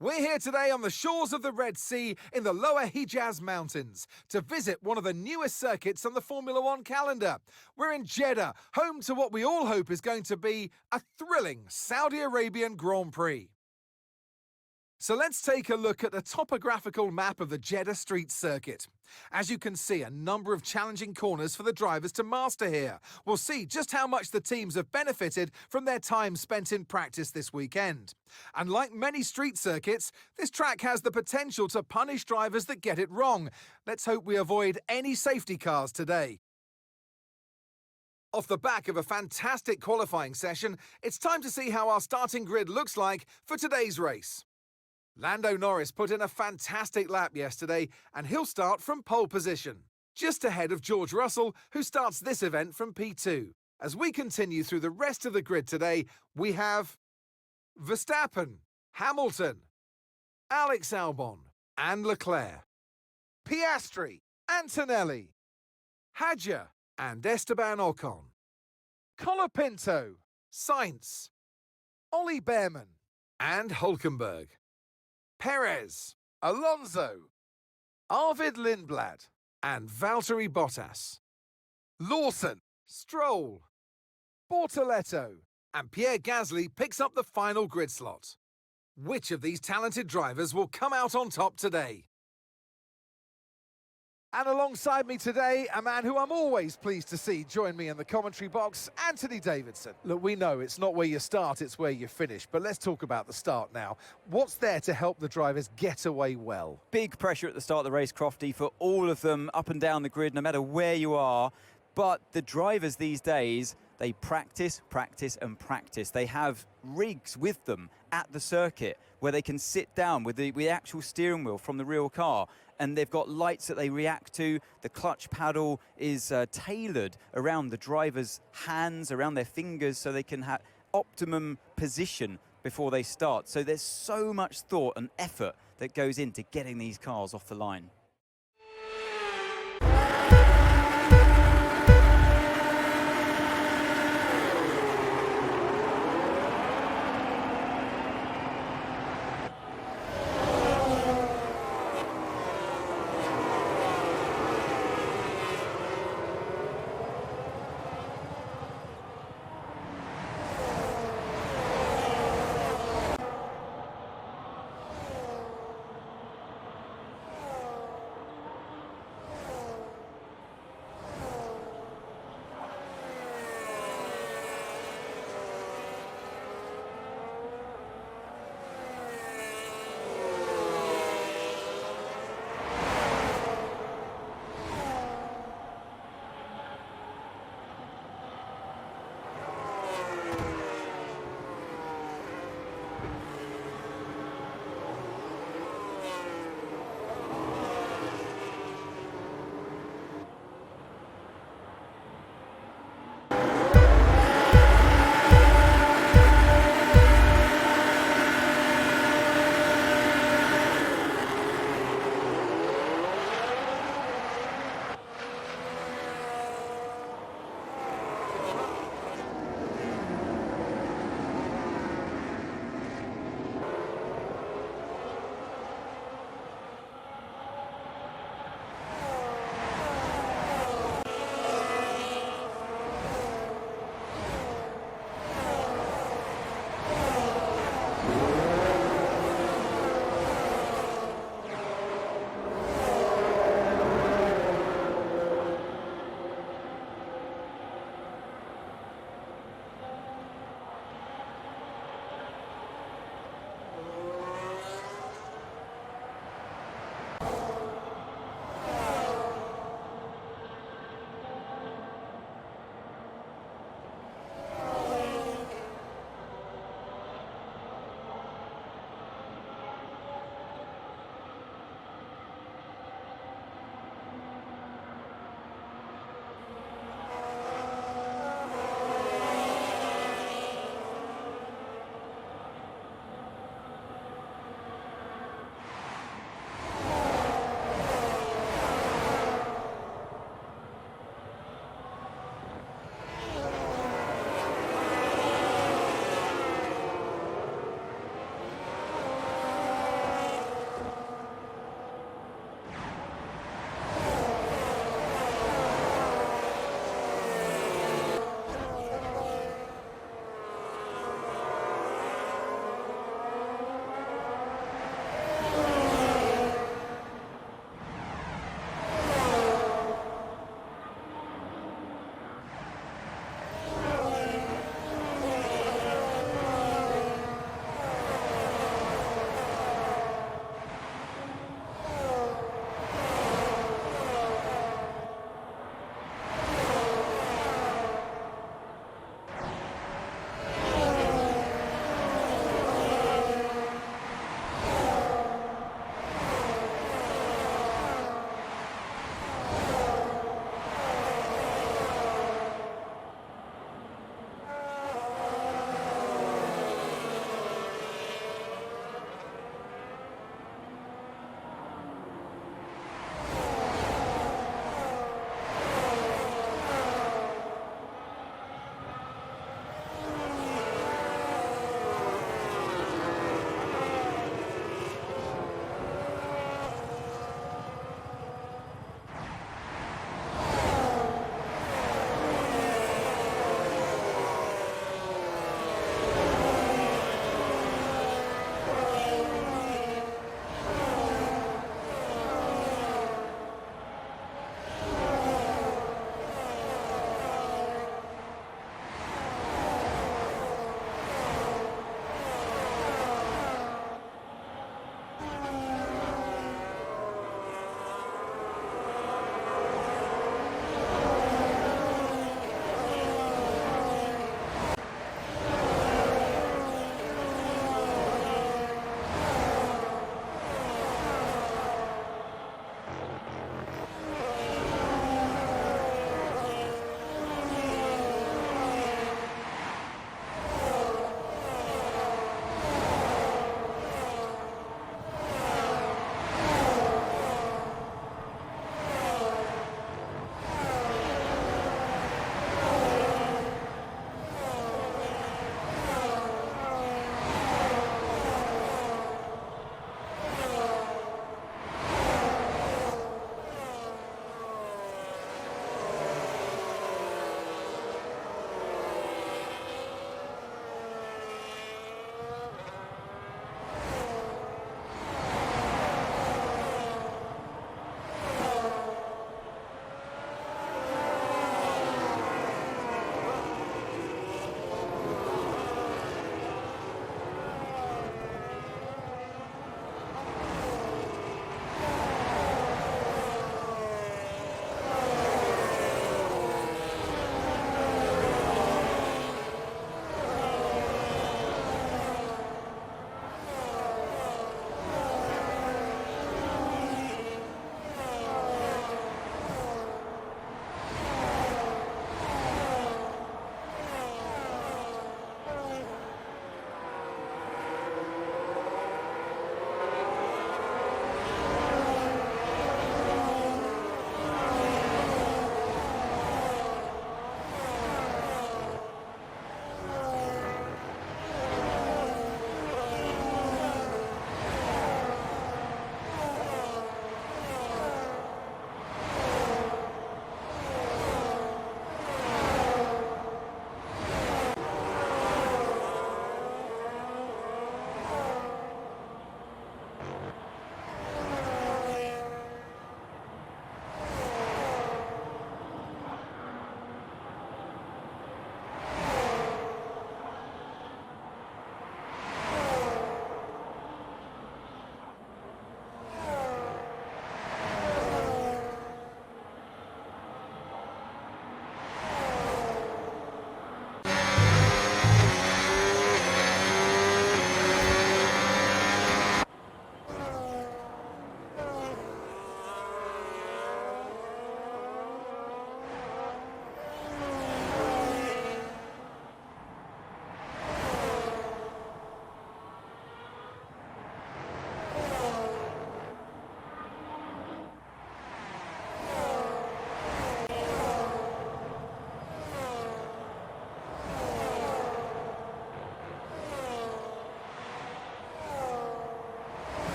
We're here today on the shores of the Red Sea in the Lower Hejaz Mountains to visit one of the newest circuits on the Formula One calendar. We're in Jeddah, home to what we all hope is going to be a thrilling Saudi Arabian Grand Prix. So let's take a look at the topographical map of the Jeddah Street Circuit. As you can see, a number of challenging corners for the drivers to master here. We'll see just how much the teams have benefited from their time spent in practice this weekend. And like many street circuits, this track has the potential to punish drivers that get it wrong. Let's hope we avoid any safety cars today. Off the back of a fantastic qualifying session, it's time to see how our starting grid looks like for today's race. Lando Norris put in a fantastic lap yesterday, and he'll start from pole position, just ahead of George Russell, who starts this event from P2. As we continue through the rest of the grid today, we have Verstappen, Hamilton, Alex Albon, and Leclerc, Piastri, Antonelli, Hadjar, and Esteban Ocon, Colapinto, Sainz, Ollie Behrman, and Hulkenberg, Perez, Alonso, Arvid Lindblad, and Valtteri Bottas, Lawson, Stroll, Bortoletto, and Pierre Gasly picks up the final grid slot. Which of these talented drivers will come out on top today? And alongside me today, a man who I'm always pleased to see join me in the commentary box, Anthony Davidson. Look, we know it's not where you start, it's where you finish. But let's talk about the start now. What's there to help the drivers get away well? Big pressure at the start of the race, Crofty, for all of them up and down the grid, no matter where you are. But the drivers these days, they practice, practice and practice. They have rigs with them at the circuit where they can sit down with the actual steering wheel from the real car. And they've got lights that they react to. The clutch paddle is tailored around the driver's hands, around their fingers, so they can have optimum position before they start. So there's so much thought and effort that goes into getting these cars off the line.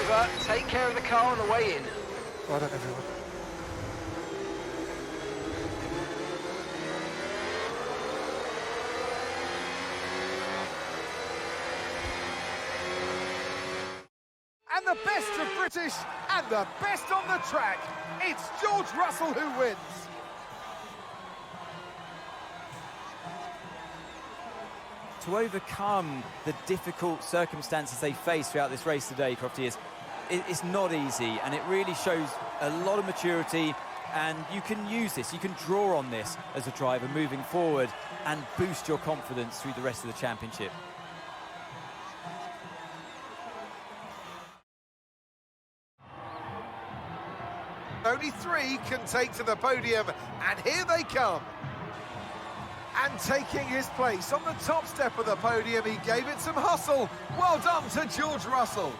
over. Take care of the car on the way in. Well done, everyone. And the best of British and the best on the track. It's George Russell who wins. To overcome the difficult circumstances they face throughout this race today, Crofty, it's not easy, and it really shows a lot of maturity, and you can use this, you can draw on this as a driver moving forward and boost your confidence through the rest of the championship. Only 3 can take to the podium, and here they come. And taking his place on the top step of the podium, he gave it some hustle. Well done to George Russell.